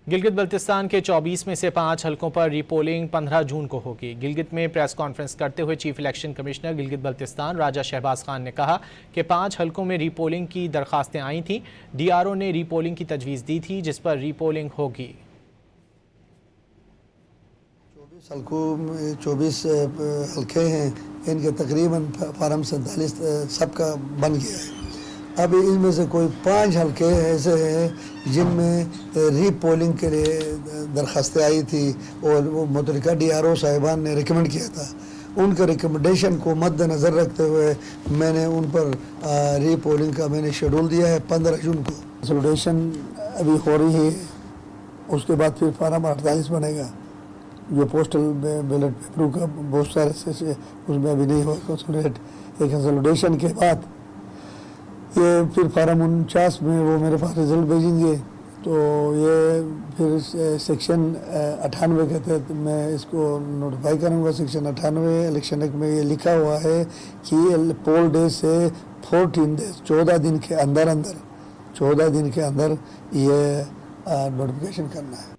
گلگت بلتستان کے 24 میں سے 5 حلقوں پر ری پولنگ 15 جون کو ہوگی۔ گلگت میں پریس کانفرنس کرتے ہوئے chief election commissioner Gilgit Baltistan Raja Shahbaz Khan نے کہا کہ 5 حلقوں میں ری پولنگ کی درخواستیں آئی تھیں۔ ڈی آر او نے ری پولنگ کی تجویز دی تھی جس پر ری پولنگ ہوگی۔ 24 حلقے ہیں، ان کے تقریباً فارم 47 سب کا بن گیا ہے۔ اب ان میں سے کوئی 5 حلقے ایسے ہیں جن میں ری پولنگ کے لیے درخواستیں آئی تھی اور وہ متعلقہ ڈی آر او صاحبان نے ریکمنڈ کیا تھا۔ ان کے ریکمنڈیشن کو مد نظر رکھتے ہوئے میں نے ان پر ری پولنگ کا میں نے شیڈول دیا ہے 15 جون کو۔ کنسلٹیشن ابھی ہو رہی ہے، اس کے بعد پھر فارم 48 بنے گا جو پوسٹل بیلٹ پیپروں کا بہت سارے اس میں ابھی نہیں ہوا کنسلٹیٹ۔ کنسلٹیشن کے بعد یہ پھر فارم 49 میں وہ میرے پاس رزلٹ بھیجیں گے، تو یہ پھر سیکشن 98 کے تحت میں اس کو نوٹیفائی کروں گا۔ سیکشن 98 الیکشن ایکٹ میں یہ لکھا ہوا ہے کہ پول ڈے سے 14 ڈیز 14 دن کے اندر یہ نوٹیفیکیشن کرنا ہے۔